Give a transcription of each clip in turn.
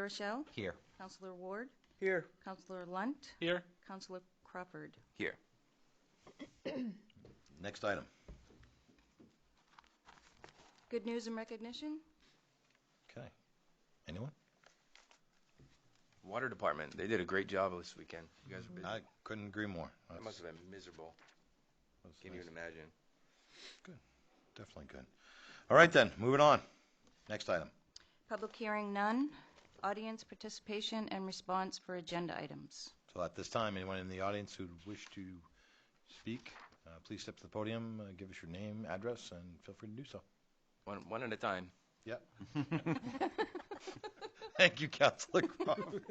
Rochelle? Here. Councillor Ward? Here. Councillor Lunt? Here. Councillor Crawford? Here. Next item. Good news and recognition? Okay. Anyone? Water department, they did a great job this weekend. You guys were busy. I couldn't agree more. That must have been miserable. Can't even imagine. Good. Definitely good. All right then, moving on. Next item. Public hearing none. Audience participation and response for agenda items. So at this time, anyone in the audience who'd wish to speak, please step to the podium, give us your name, address, and feel free to do so. One at a time. Yep. Thank you, Councilor Crawford.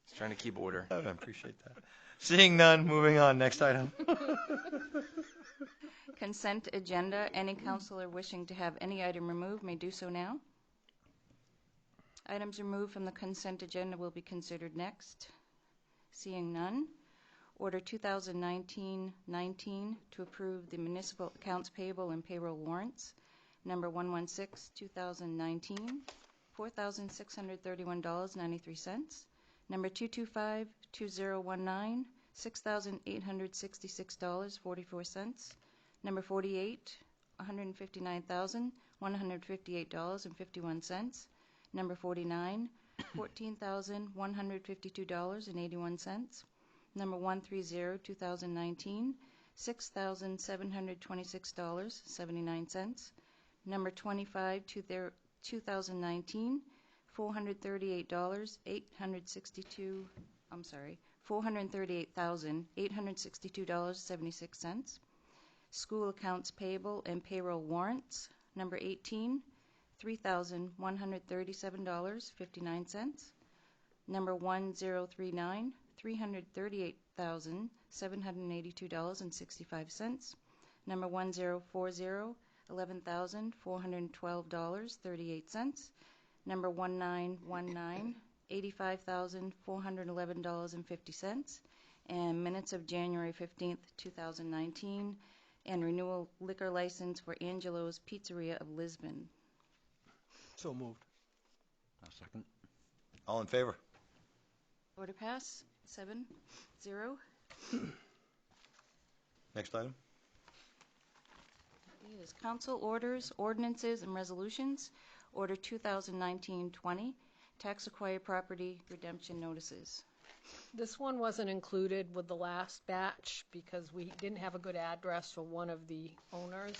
Just trying to keep order. I appreciate that. Seeing none, moving on. Next item. Consent agenda. Any councillor wishing to have any item removed may do so now. Items removed from the consent agenda will be considered next. Seeing none. Order 2019-19 to approve the municipal accounts payable and payroll warrants. Number 116-2019, $4,631.93. Number 225-2019, $6,866.44. Number 48, $159,158.51. Number 49, $14,152.81. Number 130-2019, $6,726.79. Number 25-2019, $438,862.76. School accounts payable and payroll warrants. Number 18, $3,137.59. Number 1039, $338,782.65. Number 1040, $11,412.38. Number 1919, $85,411.50. And minutes of January 15th, 2019, and renewal liquor license for Angelo's Pizzeria of Lisbon. So moved. I'll second. All in favor? Order pass, 7-0. Next item. It is council orders, ordinances, and resolutions. Order 2019-20, tax acquired property redemption notices. This one wasn't included with the last batch because we didn't have a good address for one of the owners.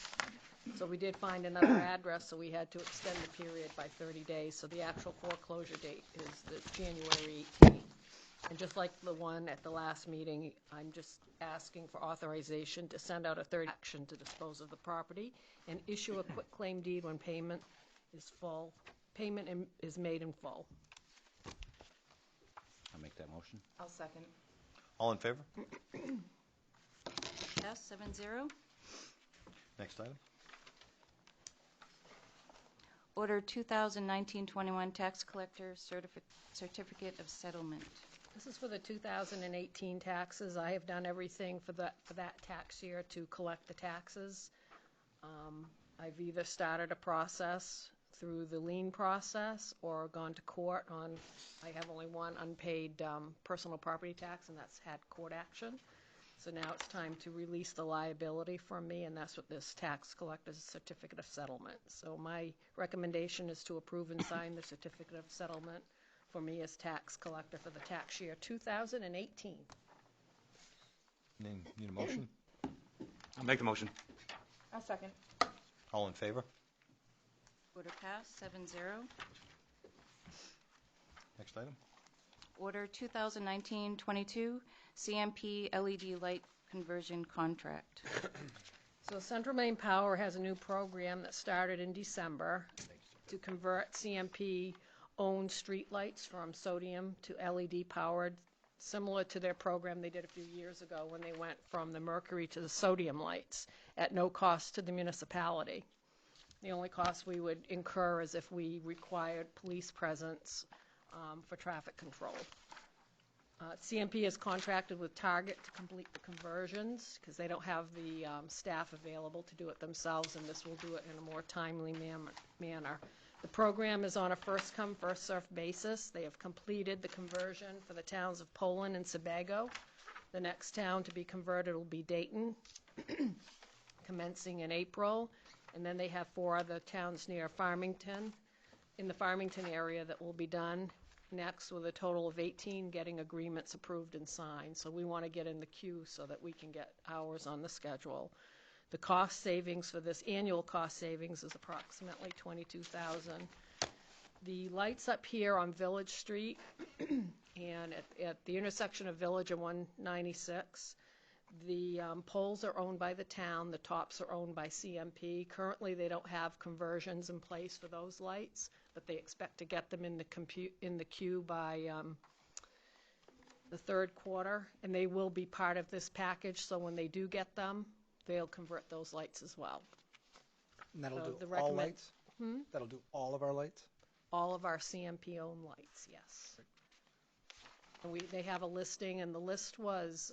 So we did find another address, so we had to extend the period by 30 days. So the actual foreclosure date is the January 18th. And just like the one at the last meeting, I'm just asking for authorization to send out a third action to dispose of the property and issue a quitclaim deed when payment is full. Payment is made in full. I'll make that motion. I'll second. All in favor? Pass, 7-0. Next item. Order 2019-21, tax collector certificate of settlement. This is for the 2018 taxes. I have done everything for that tax year to collect the taxes. I've either started a process through the lien process or gone to court on, I have only one unpaid personal property tax, and that's had court action. So now it's time to release the liability from me, and that's what this tax collector's certificate of settlement. So my recommendation is to approve and sign the certificate of settlement for me as tax collector for the tax year 2018. Need a motion? I'll make the motion. I'll second. All in favor? Order passed, 7-0. Next item. Order 2019-22, CMP LED light conversion contract. So Central Maine Power has a new program that started in December to convert CMP-owned streetlights from sodium to LED powered, similar to their program they did a few years ago when they went from the mercury to the sodium lights at no cost to the municipality. The only cost we would incur is if we required police presence for traffic control. CMP is contracted with Target to complete the conversions because they don't have the staff available to do it themselves, and this will do it in a more timely manner. The program is on a first-come, first-served basis. They have completed the conversion for the towns of Poland and Sebago. The next town to be converted will be Dayton, commencing in April. And then they have 4 other towns near Farmington, in the Farmington area, that will be done next, with a total of 18 getting agreements approved and signed. So we want to get in the queue so that we can get ours on the schedule. The cost savings for this, annual cost savings, is approximately $22,000. The lights up here on Village Street and at the intersection of Village and 196, the poles are owned by the town, the tops are owned by CMP. Currently, they don't have conversions in place for those lights, but they expect to get them in the queue by the third quarter, and they will be part of this package, so when they do get them, they'll convert those lights as well. And that'll So do the all lights? Hmm? That'll do all of our lights? All of our CMP-owned lights, yes. And they have a listing, and the list was,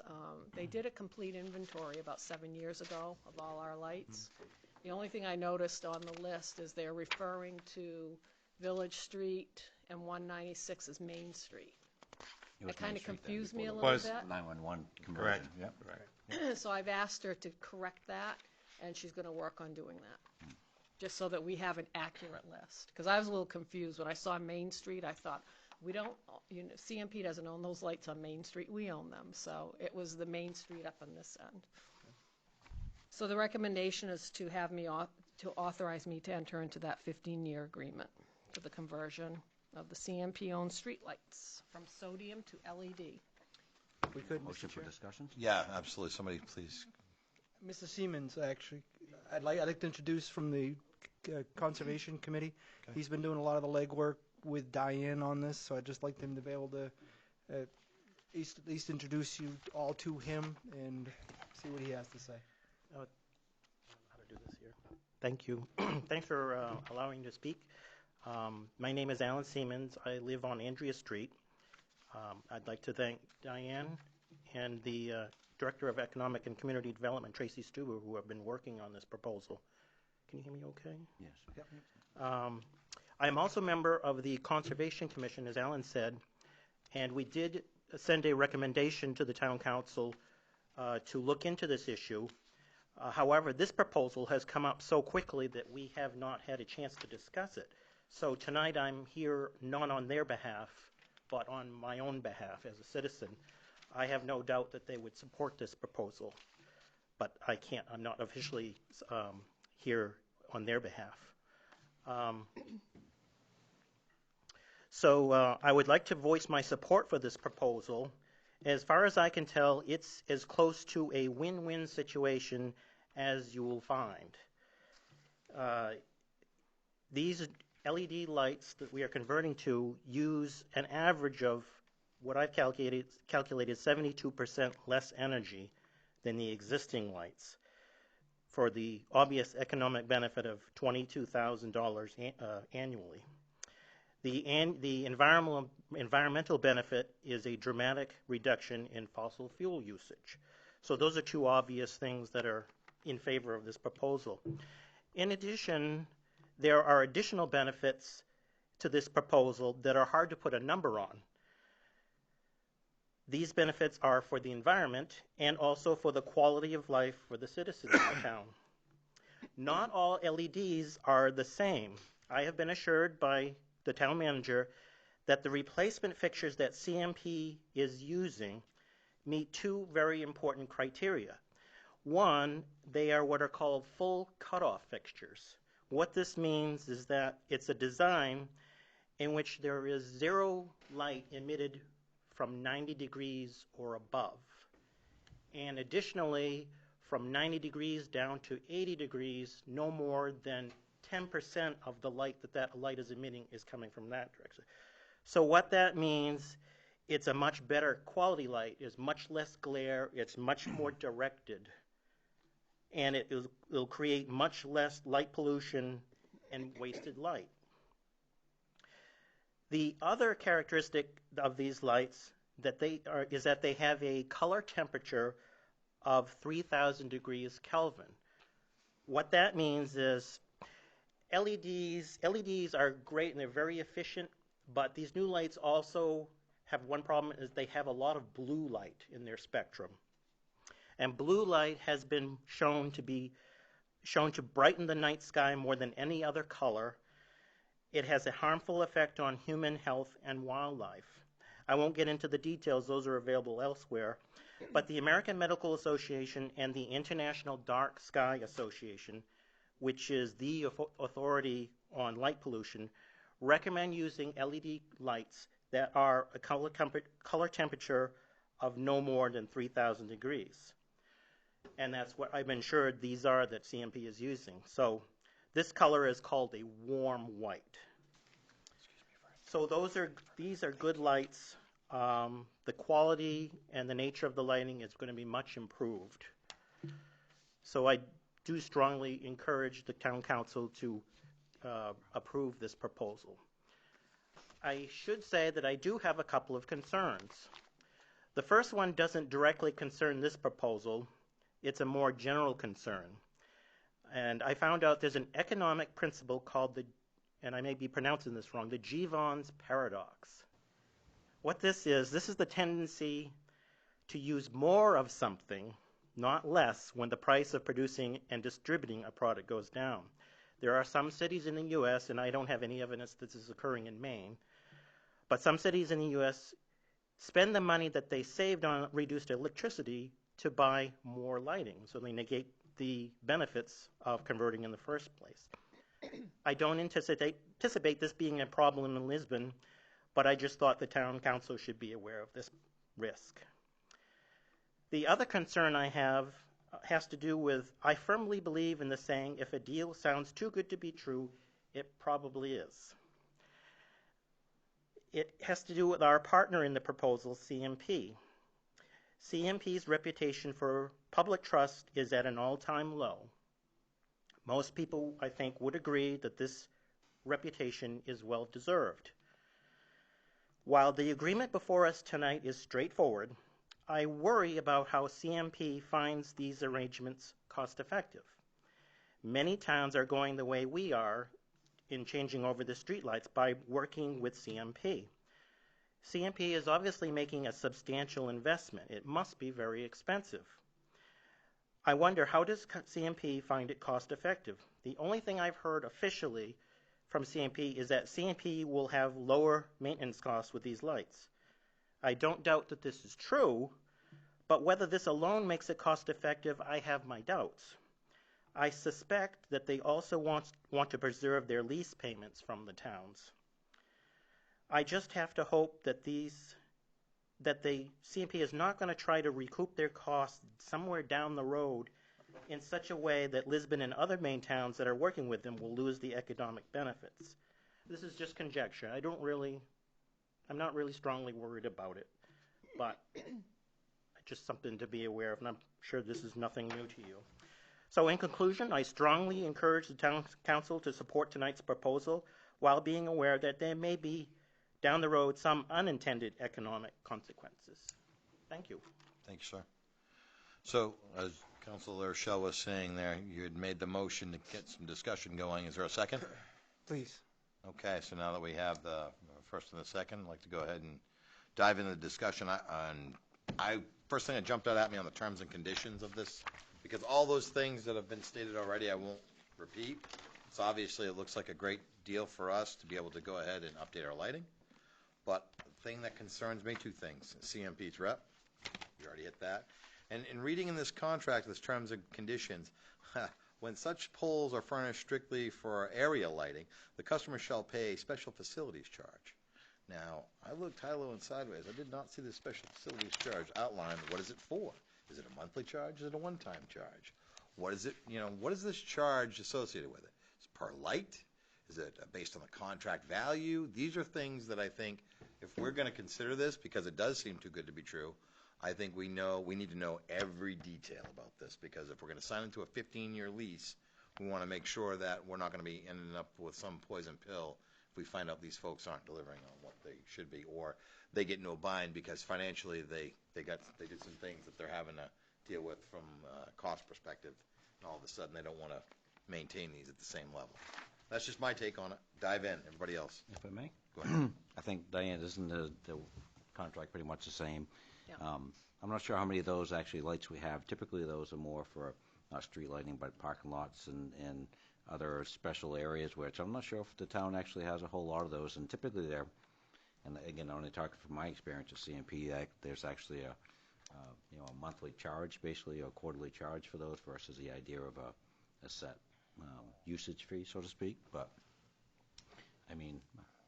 they did a complete inventory about 7 years ago of all our lights. The only thing I noticed on the list is they're referring to Village Street and 196 as Main Street. It was That kind Main of Street then confused me a before little the bit. 911 Correct. conversion. Yep. Correct. So I've asked her to correct that, and she's going to work on doing that, just so that we have an accurate list. Because I was a little confused. When I saw Main Street, I thought, we don't, CMP doesn't own those lights on Main Street. We own them. So it was the Main Street up on this end. So the recommendation is to have me, to authorize me to enter into that 15-year agreement for the conversion of the CMP-owned streetlights from sodium to LED. We could, Mr. Motion for Chair. discussion? Yeah, absolutely. Somebody please. Mr. Siemens, actually, I'd like to introduce from the Conservation Committee. Okay. He's been doing a lot of the legwork with Diane on this, so I'd just like him to be able to at least introduce you all to him and see what he has to say. How to do this here. Thank you. Thanks for allowing me to speak. My name is Alan Siemens. I live on Andrea Street. I'd like to thank Diane and the Director of Economic and Community Development, Tracy Stuber, who have been working on this proposal. Can you hear me okay? Yes. Yep. I am also a member of the Conservation Commission, as Alan said, and we did send a recommendation to the Town Council to look into this issue. However, this proposal has come up so quickly that we have not had a chance to discuss it. So tonight I'm here not on their behalf, but on my own behalf as a citizen. I have no doubt that they would support this proposal, but I'm not officially here on their behalf. So I would like to voice my support for this proposal. As far as I can tell, it's as close to a win-win situation as you will find. These LED lights that we are converting to use an average of what I've calculated 72% less energy than the existing lights, for the obvious economic benefit of $22,000 annually. The environmental benefit is a dramatic reduction in fossil fuel usage. So those are 2 obvious things that are in favor of this proposal. In addition, there are additional benefits to this proposal that are hard to put a number on. These benefits are for the environment and also for the quality of life for the citizens of the town. Not all LEDs are the same. I have been assured by the town manager that the replacement fixtures that CMP is using meet 2 very important criteria. One, they are what are called full cutoff fixtures. What this means is that it's a design in which there is 0 light emitted from 90 degrees or above. And additionally, from 90 degrees down to 80 degrees, no more than 10% of the light that light is emitting is coming from that direction. So what that means, it's a much better quality light, it's much less glare, it's much more directed, and it'll create much less light pollution and wasted light. The other characteristic of these lights is that they have a color temperature of 3,000 degrees Kelvin. What that means is LEDs are great and they're very efficient, but these new lights also have one problem, is they have a lot of blue light in their spectrum. And blue light has been shown to brighten the night sky more than any other color. It has a harmful effect on human health and wildlife. I won't get into the details, those are available elsewhere. But the American Medical Association and the International Dark Sky Association, which is the authority on light pollution, recommend using LED lights that are a color temperature of no more than 3,000 degrees. And that's what I've been assured these are that CMP is using. So this color is called a warm white. So these are good lights. The quality and the nature of the lighting is going to be much improved. So I do strongly encourage the town council to approve this proposal. I should say that I do have a couple of concerns. The first one doesn't directly concern this proposal. It's a more general concern. And I found out there's an economic principle called and I may be pronouncing this wrong, the Jevons paradox. What this is the tendency to use more of something, not less, when the price of producing and distributing a product goes down. There are some cities in the U.S., and I don't have any evidence this is occurring in Maine, but some cities in the U.S. spend the money that they saved on reduced electricity to buy more lighting, so they negate the benefits of converting in the first place. I don't anticipate this being a problem in Lisbon, but I just thought the town council should be aware of this risk. The other concern I have has to do with, I firmly believe in the saying, if a deal sounds too good to be true, it probably is. It has to do with our partner in the proposal, CMP. CMP's reputation for public trust is at an all-time low. Most people, I think, would agree that this reputation is well-deserved. While the agreement before us tonight is straightforward, I worry about how CMP finds these arrangements cost-effective. Many towns are going the way we are in changing over the streetlights by working with CMP. CMP is obviously making a substantial investment. It must be very expensive. I wonder, how does CMP find it cost-effective? The only thing I've heard officially from CMP is that CMP will have lower maintenance costs with these lights. I don't doubt that this is true, but whether this alone makes it cost-effective, I have my doubts. I suspect that they also want to preserve their lease payments from the towns. I just have to hope that CMP is not going to try to recoup their costs somewhere down the road in such a way that Lisbon and other Maine towns that are working with them will lose the economic benefits. This is just conjecture. I'm not really strongly worried about it, but just something to be aware of, and I'm sure this is nothing new to you. So in conclusion, I strongly encourage the town council to support tonight's proposal while being aware that there may be down the road some unintended economic consequences. Thank you. Thank you, sir. So, as Councilor Shell was saying there, you had made the motion to get some discussion going. Is there a second? Please. Okay, so now that we have the first and the second, I'd like to go ahead and dive into the discussion. First thing that jumped out at me on the terms and conditions of this, because all those things that have been stated already, I won't repeat. So obviously it looks like a great deal for us to be able to go ahead and update our lighting. But the thing that concerns me, two things. CMP's rep, you already hit that. And in reading in this contract, this terms and conditions, when such poles are furnished strictly for area lighting, the customer shall pay a special facilities charge. Now, I looked high, low, and sideways. I did not see the special facilities charge outlined. What is it for? Is it a monthly charge? Is it a one-time charge? What is it? What is this charge associated with it? Is it per light? Is it based on the contract value? These are things that I think, if we're going to consider this, because it does seem too good to be true, I think we need to know every detail about this, because if we're going to sign into a 15-year lease, we want to make sure that we're not going to be ending up with some poison pill if we find out these folks aren't delivering on what they should be, or they get into a bind because financially they did some things that they're having to deal with from a cost perspective, and all of a sudden they don't want to maintain these at the same level. That's just my take on it. Dive in, everybody else. If I may? Go ahead. I think, Diane, isn't the contract pretty much the same? Yeah. I'm not sure how many of those actually lights we have. Typically, those are more for not street lighting, but parking lots and other special areas, which I'm not sure if the town actually has a whole lot of those. And typically they're, and again, only talking from my experience at CMP, there's actually a monthly charge, basically, or a quarterly charge for those versus the idea of a set usage fee, so to speak. But, I mean,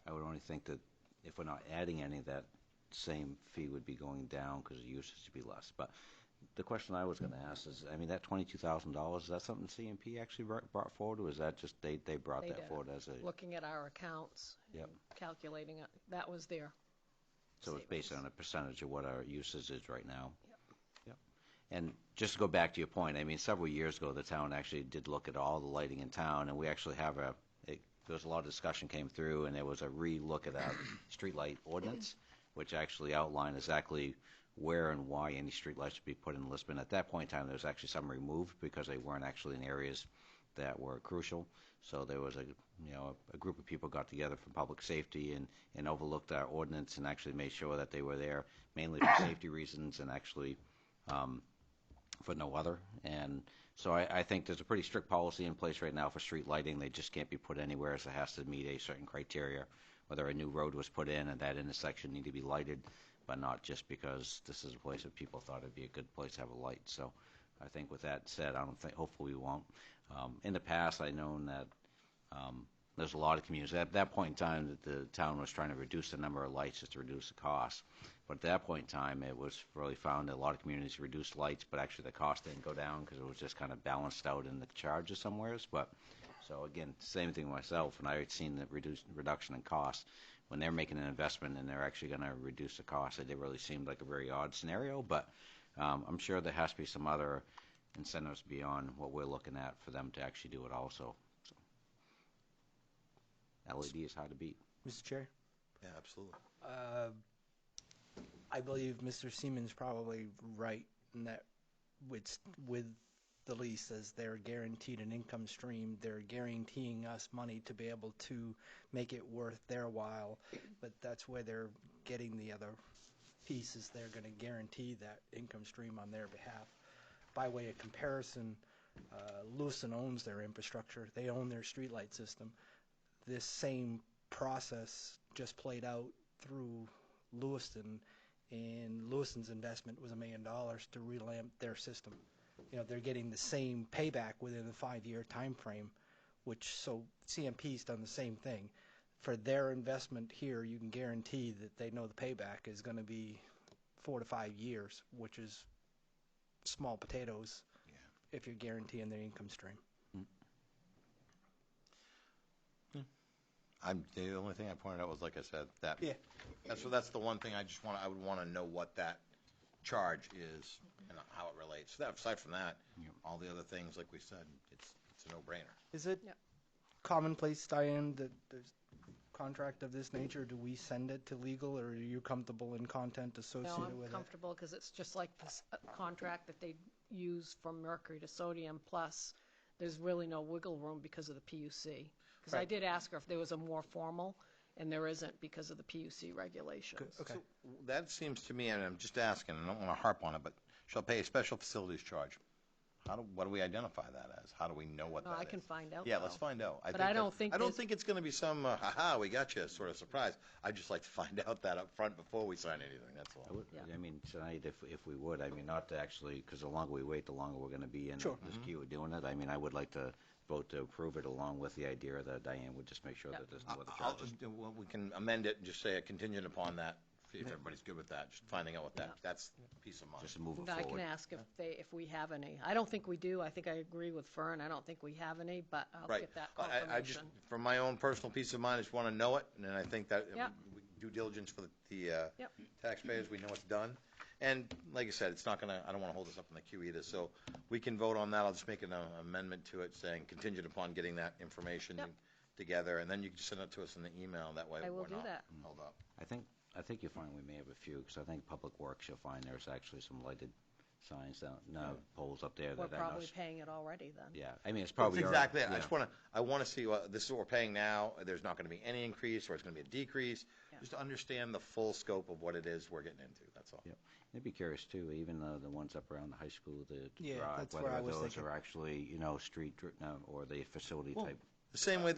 I would only think that if we're not adding any, that same fee would be going down because the usage would be less. But the question I was going to ask is, I mean, that $22,000, is that something CMP actually brought forward, or was that just they brought They that did. forward as a... Looking at our accounts, Yep. and calculating it, that was their So it's based savings. on a percentage of what our usage is right now? Yep. Yep. And just to go back to your point, I mean, several years ago, the town actually did look at all the lighting in town, and we actually have there was a lot of discussion came through, and there was a re-look at our streetlight ordinance, which actually outlined exactly where and why any streetlights should be put in Lisbon. At that point in time, there was actually some removed because they weren't actually in areas that were crucial. So there was a group of people got together from public safety and overlooked our ordinance and actually made sure that they were there mainly for safety reasons and actually for no other. And so I think there's a pretty strict policy in place right now for street lighting. They just can't be put anywhere, so it has to meet a certain criteria, whether a new road was put in and that intersection need to be lighted, but not just because this is a place that people thought it'd be a good place to have a light. So I think with that said, hopefully we won't. In the past, I've known that there's a lot of communities. At that point in time, that the town was trying to reduce the number of lights just to reduce the cost. But at that point in time, it was really found that a lot of communities reduced lights, but actually the cost didn't go down because it was just kind of balanced out in the charges somewheres. But so again, same thing myself, and I've seen the reduction in cost. When they're making an investment and they're actually going to reduce the cost, it really seemed like a very odd scenario. But I'm sure there has to be some other incentives beyond what we're looking at for them to actually do it also. So LED is hard to beat. Mr. Chair, Yeah, absolutely. I believe Mr. Seaman's probably right in that with the lease, as they're guaranteed an income stream, they're guaranteeing us money to be able to make it worth their while, but that's where they're getting the other pieces. They're going to guarantee that income stream on their behalf. By way of comparison, Lewiston owns their infrastructure. They own their streetlight system. This same process just played out through Lewiston, and Lewiston's investment was $1 million to relamp their system. You know, they're getting the same payback within a 5-year time frame, so CMP's done the same thing. For their investment here, you can guarantee that they know the payback is going to be 4 to 5 years, which is small potatoes if you're guaranteeing their income stream. The only thing I pointed out was, like I said, that Yeah. that's the one thing I would want to know what that charge is and how it relates. Aside from that, all the other things, like we said, it's a no-brainer. Is it Yep. commonplace, Diane, that there's contract of this nature? Do we send it to legal, or are you comfortable in content No, associated I'm with it? comfortable because it's just like this contract that they use from mercury to sodium, plus there's really no wiggle room because of the PUC. Because I Right. did ask her if there was a more formal, and there isn't because of the PUC regulations. Okay. So that seems to me, and I'm just asking, I don't want to harp on it, but shall pay a special facilities charge. What do we identify that as? How do we know what No, that is? I can find out. Yeah, though. let's find out. But I don't think I don't there's- think it's going to be some ha-ha, we got you sort of surprise. I'd just like to find out that up front before we sign anything, that's all. Yeah. I mean, tonight, if we would, I mean, not to actually, because the longer we wait, the longer we're going to be in Sure. this queue of doing it. I mean, I would like to vote to approve it along with the idea that Diane would just make sure that there's no other charges. We can amend it and just say a contingent upon that, if everybody's good with that, just finding out what that's peace of mind. Just to move it And I can forward. ask if we have any. I don't think we do. I think I agree with Fern. I don't think we have any, but I'll Right. get that I just, confirmation. for my own personal peace of mind, I just want to know it, and then I think that Yep. due diligence for the Yep. taxpayers, we know it's done. And like I said, it's not gonna, I don't want to hold us up in the queue either, so we can vote on that. I'll just make an amendment to it saying contingent upon getting that information Yep. together, and then you can just send it to us in the email, that way I will we're do not that. held up. I think you'll find we may have a few, because I think Public Works, you'll find there's actually some lighted signs down, no poles up there. We're that probably paying it already then. Yeah, I mean, it's That's probably. exactly it. Yeah. I want to see, this is what we're paying now, there's not going to be any increase, or it's going to be a decrease, Yeah. just to understand the full scope of what it is we're getting into, that's all. Yep. I'd be curious too, even the ones up around the high school, the Yeah, drive, that's where I whether was those thinking. are actually, street, or the facility Well, type. The same way,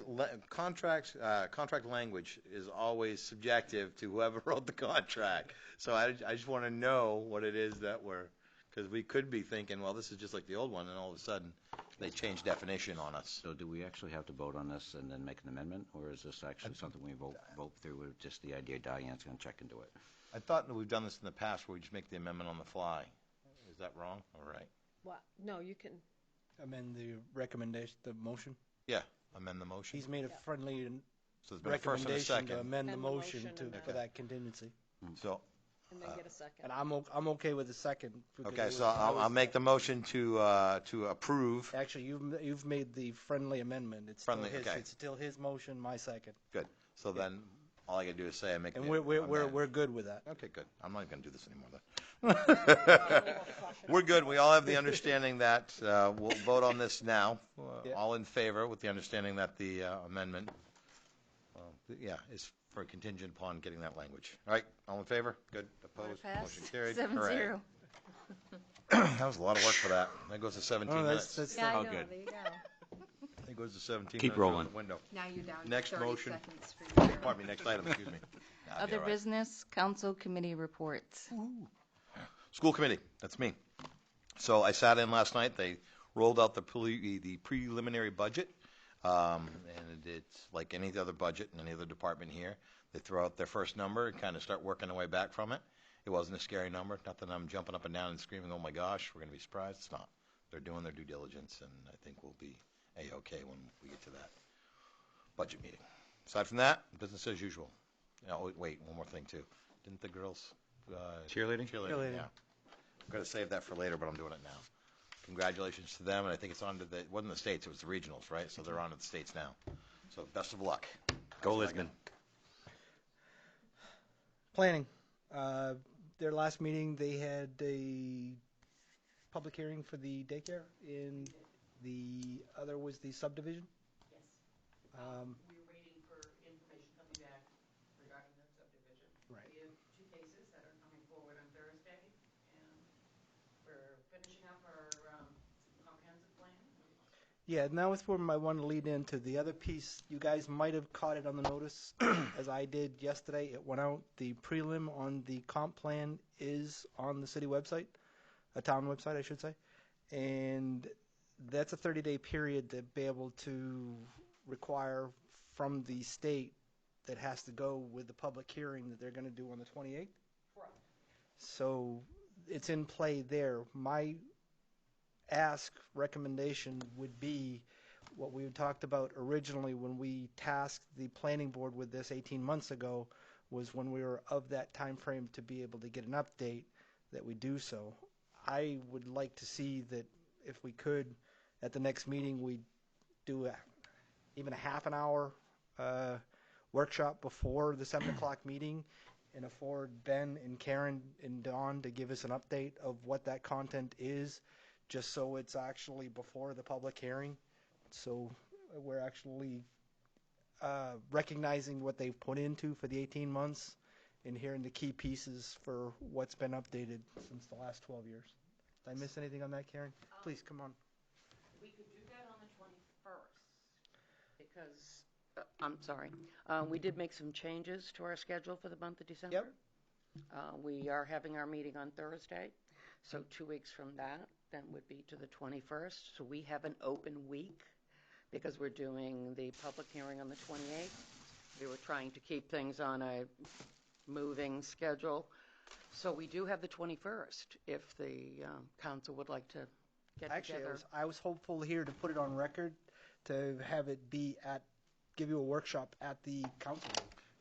contract language is always subjective to whoever wrote the contract. So I just want to know what it is that because we could be thinking, well, this is just like the old one, and all of a sudden, they change definition on us. So do we actually have to vote on this and then make an amendment, or is this actually something we vote through with just the idea Diane's going to check into it? I thought that we've done this in the past where we just make the amendment on the fly. Is that wrong? All right. Well, no, you can, Amend the recommendation, the motion. Yeah, amend the motion. He's made a friendly So there's been a first and a recommendation to second. amend the Amend the motion motion and for then- that contingency. So, and then get a second. And I'm okay with the second. because okay, it so was- I I'll was- make the motion to approve. Actually, you've made the friendly amendment. It's Friendly, still his, okay. It's still his motion, my second. Good. So then, all I gotta do is say I make. And the we're amend. good with that. Okay, good. I'm not even gonna do this anymore then. We're good. We all have the understanding that we'll vote on this now. Yeah. All in favor, with the understanding that the amendment, is for contingent upon getting that language. All right, all in favor? Good. Opposed? Passed, Motion carried. 7-0. Hooray. That was a lot of work for that. That goes to 17 Oh, minutes. that's Yeah, I Oh, know, good. there you go. It goes to 17 Keep minutes rolling. out the window. Now you're down to Next 30 motion. seconds for your Pardon me, next item, excuse me. Nah, I'll be other all right. business, council committee reports. School committee, that's me. So I sat in last night, they rolled out the preliminary budget, and it's like any other budget in any other department here. They throw out their first number and kind of start working their way back from it. It wasn't a scary number, not that I'm jumping up and down and screaming, oh my gosh, we're going to be surprised. It's not. They're doing their due diligence, and I think we'll be A-okay when we get to that budget meeting. Aside from that, business as usual. Oh, wait, one more thing too. Didn't the girls Cheerleading? Cheerleading. Yeah. I'm going to save that for later, but I'm doing it now. Congratulations to them, and I think it's on to it wasn't the states, it was the regionals, right? So they're on to the states now. So best of luck. Go Lisbon. Planning. Their last meeting, they had a public hearing for the daycare, and the other was the subdivision. Yes. Um, We're waiting for information coming back regarding the subdivision. Right. We have two cases that are coming forward on Thursday, and we're finishing up our comprehensive plan. Yeah, now that's where I want to lead into. The other piece, you guys might have caught it on the notice, as I did yesterday. It went out. The prelim on the comp plan is on the city website, a town website, I should say. And that's a 30-day period to be able to require from the state that has to go with the public hearing that they're going to do on the 28th. Correct. So it's in play there. My recommendation would be what we talked about originally when we tasked the planning board with this 18 months ago, was when we were of that time frame to be able to get an update, that we do so. I would like to see that if we could, at the next meeting, we do even a half an hour workshop before the 7 o'clock meeting, and afford Ben and Karen and Dawn to give us an update of what that content is, just so it's actually before the public hearing. So we're actually recognizing what they've put into for the 18 months and hearing the key pieces for what's been updated since the last 12 years. Did I miss anything on that, Karen? Please, come on. We could do that on the 21st, because, I'm sorry, we did make some changes to our schedule for the month of December. Yep. We are having our meeting on Thursday, so 2 weeks from that, then would be to the 21st. So we have an open week, because we're doing the public hearing on the 28th. We were trying to keep things on a moving schedule. So we do have the 21st, if the council would like to get Actually, together. I was hopeful here to put it on record, to have it be give you a workshop at the council.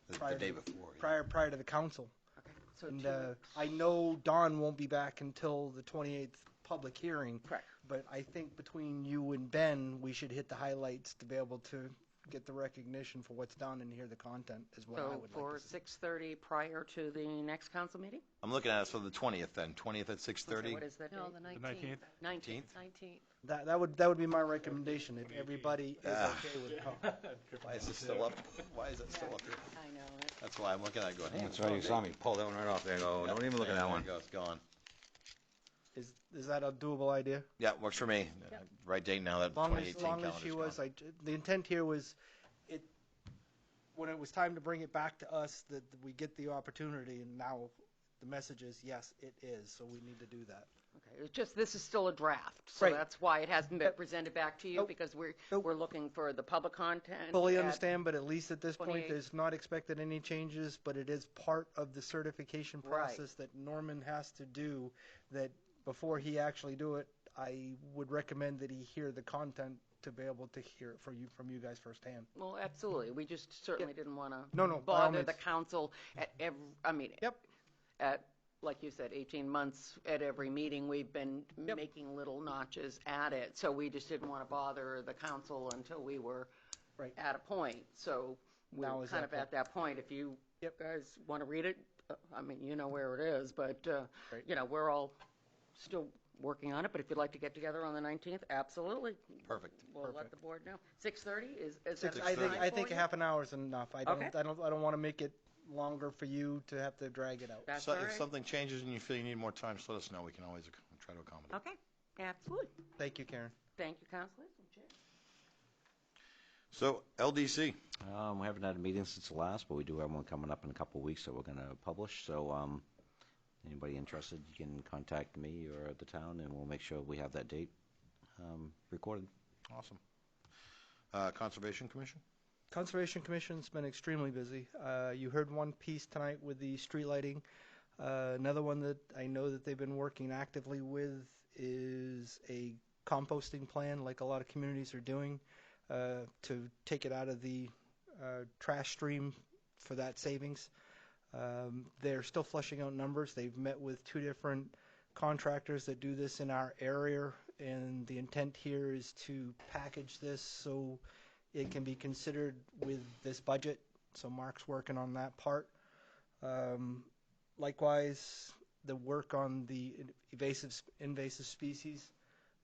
The day before. Yeah. Prior to the council. Okay, so And 2 weeks. I know Dawn won't be back until the 28th public hearing. Correct. But I think between you and Ben, we should hit the highlights to be able to get the recognition for what's done and hear the content is what I So would like for to see. 6:30 prior to the next council meeting? I'm looking at it, so the 20th then, 20th at 6:30? What is that No, date? the The 19th. 19th? 19th. That would be my recommendation, if everybody is okay with Why is it still up? Why is it still up here? I know it. That's why I'm looking at it going, hey, That's right, you saw me pull that one right off there. Go, don't even look at that one. There it goes, gone. Is that a doable idea? Yeah, works for me. Right date now, that As long 2018 as calendar's she gone. was, the intent here was, when it was time to bring it back to us, that we get the opportunity, and now the message is, yes, it is, so we need to do that. Okay, it's just, this is still a draft, so Right. that's why it hasn't been presented back to you, Nope. because we're Nope. looking for the public content. Fully at- understand, but at least at this point, 28. there's not expected any changes, but it is part of the certification Right. process that Norman has to do, that before he actually do it, I would recommend that he hear the content to be able to hear it from you guys firsthand. Well, absolutely, we just certainly didn't want to No, by all bother the means. council at every, I mean, Yep. at, like you said, 18 months at every meeting, we've been making little notches at it, so we just didn't want to bother the council until we were Right. at a point, so Now we're is kind that of at that point. If you guys want to read it, I mean, you know where it is, but, Right. you know, we're all still working on it, but if you'd like to get together on the 19th, absolutely. Perfect. We'll let the board know. 6:30 is that I think fine for half an hour is enough. I Okay. don't want to make it longer for you to have to drag it out. That's So all if right. something changes and you feel you need more time, just let us know. We can always try to accommodate. Okay, absolutely. Thank you, Karen. Thank you, Councilors and Chair. So LDC, We haven't had a meeting since the last, but we do have one coming up in a couple of weeks that we're going to publish. So anybody interested, you can contact me or the town, and we'll make sure we have that date recorded. awesome. Conservation Commission? Conservation Commission's been extremely busy. You heard one piece tonight with the street lighting. Another one that I know that they've been working actively with is a composting plan, like a lot of communities are doing, to take it out of the trash stream for that savings. They're still flushing out numbers. They've met with 2 different contractors that do this in our area, and the intent here is to package this so it can be considered with this budget. So Mark's working on that part. Likewise, the work on the invasive species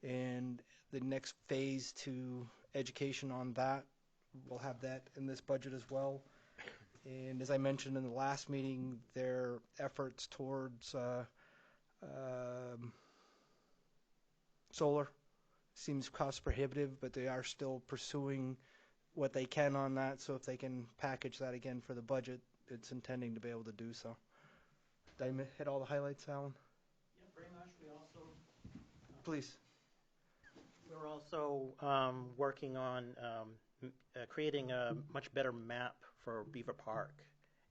and the next phase to education on that, we'll have that in this budget as well. And as I mentioned in the last meeting, their efforts towards solar seems cost prohibitive, but they are still pursuing what they can on that. So if they can package that again for the budget, it's intending to be able to do so. Did I hit all the highlights, Alan? Yeah, pretty much. We also Please. We're also working on creating a much better map for Beaver Park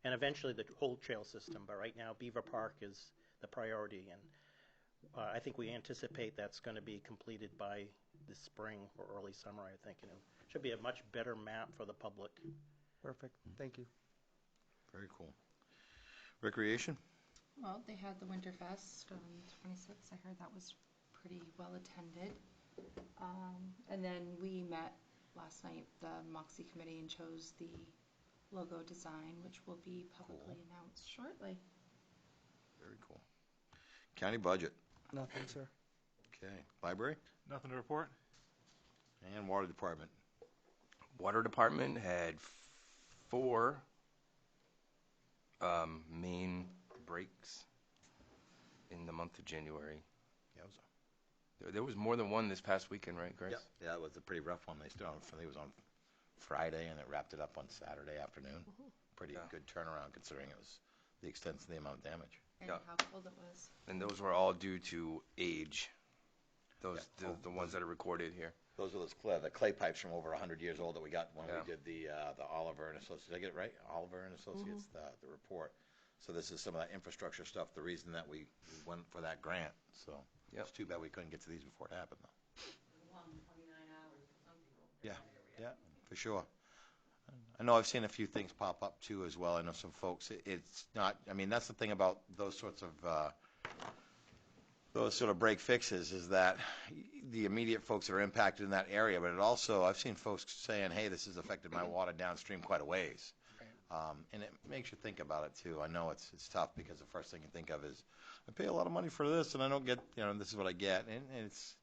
and eventually the whole trail system. But right now, Beaver Park is the priority, and I think we anticipate that's going to be completed by the spring or early summer, I think. And it should be a much better map for the public. Perfect. Thank you. Very cool. Recreation? Well, they had the Winterfest on 26th. I heard that was pretty well attended. And then we met last night, the Moxie Committee, and chose the logo design, which will be publicly announced shortly. Very cool. County budget? Nothing, sir. Okay. Library? Nothing to report. And Water Department? Water Department had 4 main breaks in the month of January. There was more than one this past weekend, right, Grace? Yeah, it was a pretty rough one. They started, I think it was on Friday, and it wrapped it up on Saturday afternoon. Pretty good turnaround considering it was the extent of the amount of damage. And Yeah. how cold it was. And those were all due to age. Those the ones that are recorded here. Those are the clay pipes from over 100 years old that we got when Yeah. we did the Oliver and Associates. Did I get it right? Oliver and Associates, the report. So this is some of that infrastructure stuff, the reason that we went for that grant. So it's too bad we couldn't get to these before it happened, though. Yeah, for sure. I know I've seen a few things pop up, too, as well. I know some folks, it's not, I mean, that's the thing about those sorts of those sort of break fixes is that the immediate folks that are impacted in that area, but it also, I've seen folks saying, hey, this has affected my water downstream quite a ways. And it makes you think about it too. I know it's tough because the first thing you think of is, I pay a lot of money for this and I don't get, this is what I get. And it's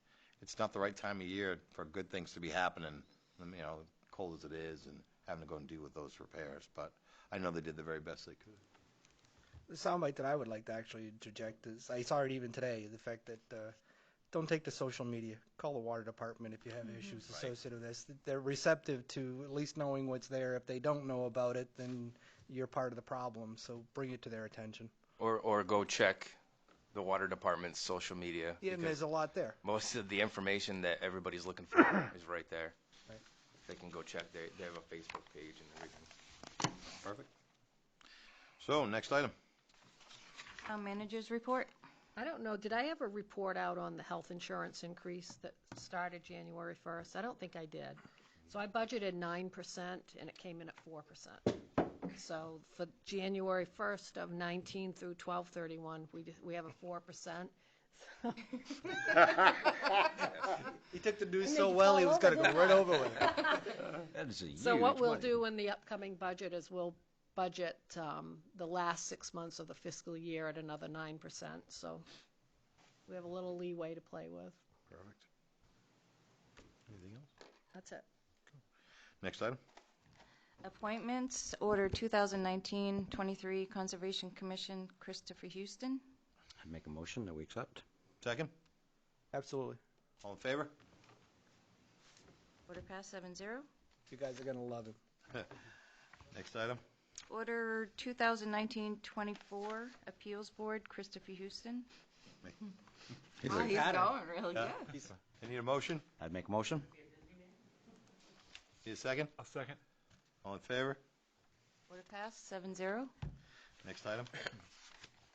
not the right time of year for good things to be happening, cold as it is, and having to go and deal with those repairs. But I know they did the very best they could. The soundbite that I would like to actually interject is, I saw it even today, the fact that don't take to social media. Call the water department if you have issues associated with this. They're receptive to at least knowing what's there. If they don't know about it, then you're part of the problem. So bring it to their attention. Or go check the water department's social media. Yeah, and there's a lot there. Most of the information that everybody's looking for is right there. Right. They can go check. They have a Facebook page and everything. Perfect. So, next item. Manager's report. I don't know, did I ever report out on the health insurance increase that started January 1st? I don't think I did. So I budgeted 9% and it came in at 4%. So for January 1st of 19 through 12/31, we have a 4%. He took the news so well, he was going to go right over with it. That is a huge So what we'll money. do in the upcoming budget is we'll budget the last 6 months of the fiscal year at another 9%. So we have a little leeway to play with. Perfect. Anything else? That's it. Next item. Appointments. Order 2019-23 Conservation Commission, Christopher Houston. I'd make a motion that we accept. Second. Absolutely. All in favor? Order passed 7-0. You guys are going to love him. Next item. Order 2019-24 Appeals Board, Christopher Houston. He's Oh, a he's pattern. going really good. You need a motion? I'd make a motion. Need a second? I'll second. All in favor? Order passed 7-0. Next item.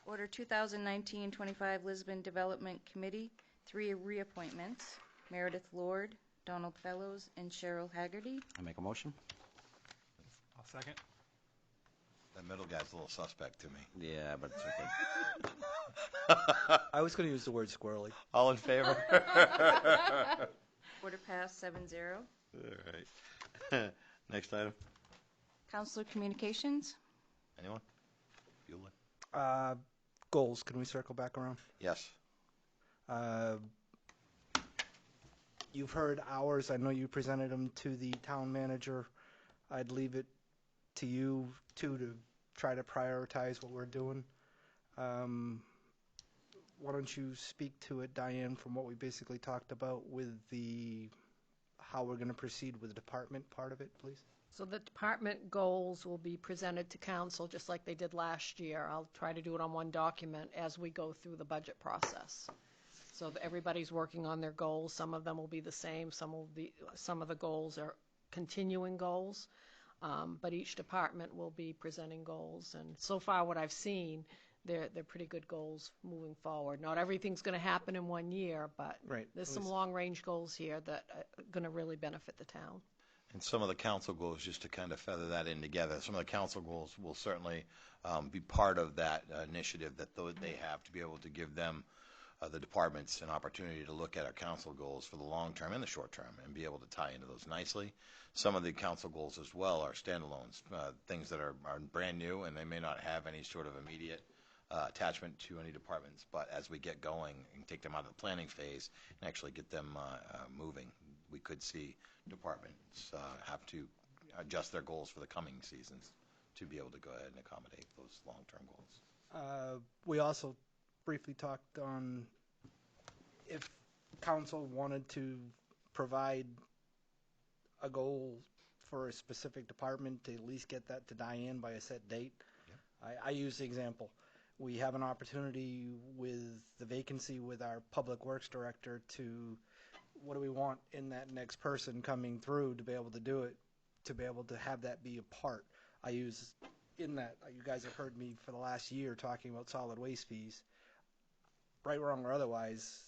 Order 2019-25 Lisbon Development Committee, 3 reappointments, Meredith Lord, Donald Fellows, and Cheryl Haggerty. I make a motion. I'll second. That middle guy's a little suspect to me. Yeah, but it's okay. I was going to use the word squirrely. All in favor? Order passed 7-0. All right. Next item. Counselor Communications. Anyone? Bueller? Goals, can we circle back around? Yes. You've heard ours. I know you presented them to the town manager. I'd leave it to you, too, to try to prioritize what we're doing. Why don't you speak to it, Diane, from what we basically talked about with how we're going to proceed with the department part of it, please? So the department goals will be presented to council just like they did last year. I'll try to do it on one document as we go through the budget process. So that everybody's working on their goals. Some of them will be the same. Some of the goals are continuing goals. But each department will be presenting goals. And so far what I've seen, they're pretty good goals moving forward. Not everything's going to happen in 1 year, but there's some long-range goals here that are going to really benefit the town. And some of the council goals, just to kind of feather that in together, some of the council goals will certainly be part of that initiative that they have to be able to give them, the departments, an opportunity to look at our council goals for the long term and the short term and be able to tie into those nicely. Some of the council goals as well are standalones, things that are brand new and they may not have any sort of immediate attachment to any departments, but as we get going and take them out of the planning phase and actually get them moving, we could see departments have to adjust their goals for the coming seasons to be able to go ahead and accommodate those long-term goals. We also briefly talked on if council wanted to provide a goal for a specific department to at least get that to Diane by a set date. Yeah. I use the example. We have an opportunity with the vacancy with our public works director to, what do we want in that next person coming through to be able to do it, to be able to have that be a part. I use in that, you guys have heard me for the last year talking about solid waste fees. Right, wrong, or otherwise,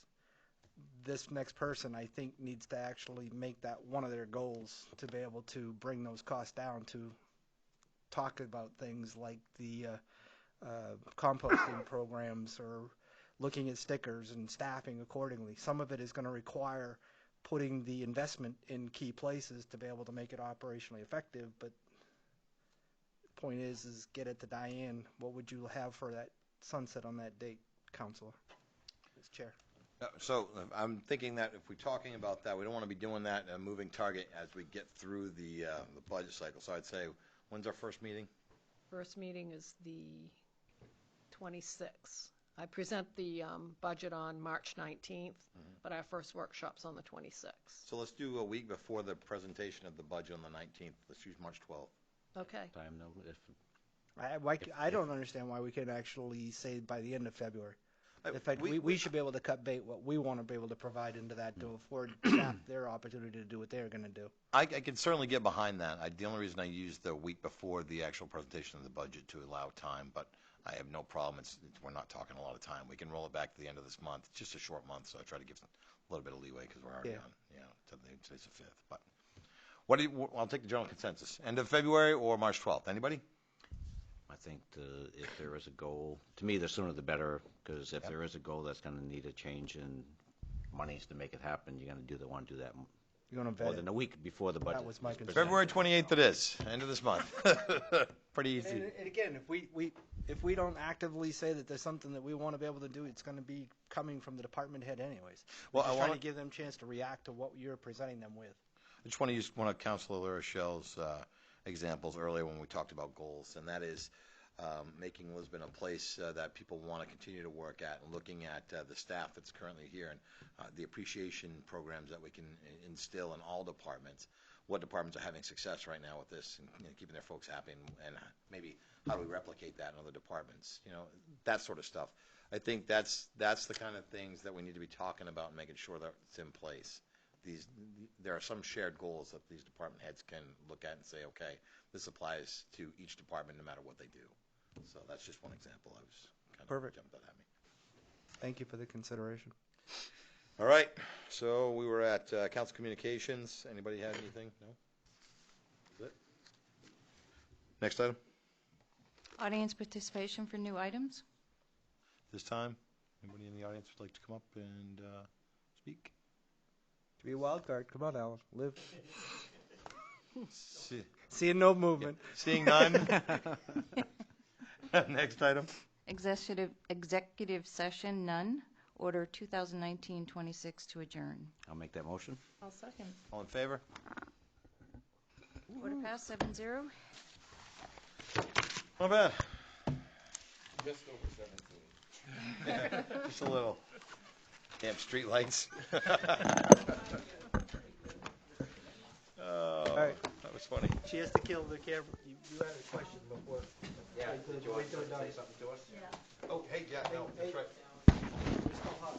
this next person, I think, needs to actually make that one of their goals to be able to bring those costs down, to talk about things like the composting programs or looking at stickers and staffing accordingly. Some of it is going to require putting the investment in key places to be able to make it operationally effective, but the point is get it to Diane. What would you have for that sunset on that date, Counselor, as Chair? So I'm thinking that if we're talking about that, we don't want to be doing that a moving target as we get through the budget cycle. So I'd say, when's our first meeting? First meeting is the 26th. I present the budget on March 19th, but our first workshop's on the 26th. So let's do a week before the presentation of the budget on the 19th. Let's use March 12th. Okay. Time, no, if, I don't understand why we can't actually say by the end of February. In fact, we- we should be able to cut bait what we want to be able to provide into that to afford staff their opportunity to do what they're going to do. I can certainly get behind that. The only reason I used the week before the actual presentation of the budget to allow time, but I have no problem. We're not talking a lot of time. We can roll it back to the end of this month. It's just a short month, so I try to give a little bit of leeway because we're already on, today's the 5th. But I'll take the general consensus. End of February or March 12th. Anybody? I think if there is a goal, to me, the sooner the better, because if there is a goal that's going to need a change in monies to make it happen, you're going to want to do that You're going to more vet than it. a week before the budget. That was my is concern. presented. February 28th it is. End of this month. Pretty easy. And again, if we don't actively say that there's something that we want to be able to do, it's going to be coming from the department head anyways. Well, We're just I trying wanna- to give them a chance to react to what you're presenting them with. I just want to use one of Councilor LaRochelle's examples earlier when we talked about goals, and that is making Lisbon a place that people want to continue to work at, and looking at the staff that's currently here and the appreciation programs that we can instill in all departments. What departments are having success right now with this and keeping their folks happy, and maybe how do we replicate that in other departments? That sort of stuff. I think that's the kind of things that we need to be talking about and making sure that it's in place. There are some shared goals that these department heads can look at and say, okay, this applies to each department no matter what they do. So that's just one example. I was kind of Perfect. jumped that at me. Thank you for the consideration. All right. So we were at council communications. Anybody have anything? No? That's it? Next item. Audience participation for new items. This time, anybody in the audience would like to come up and speak? To be a wild card. Come on, Alan. Live. See, No movement. seeing none. Next item. Executive session, none. Order 2019-26 to adjourn. I'll make that motion. I'll second. All in favor? Order passed 7-0. Not bad. Just over 17. Just a little. Damn street lights. Oh, All right. that was funny. She has to kill the camera. You had a question before. Yeah, did you want to say something to us? Oh, hey, yeah, no, that's right. It's still hot.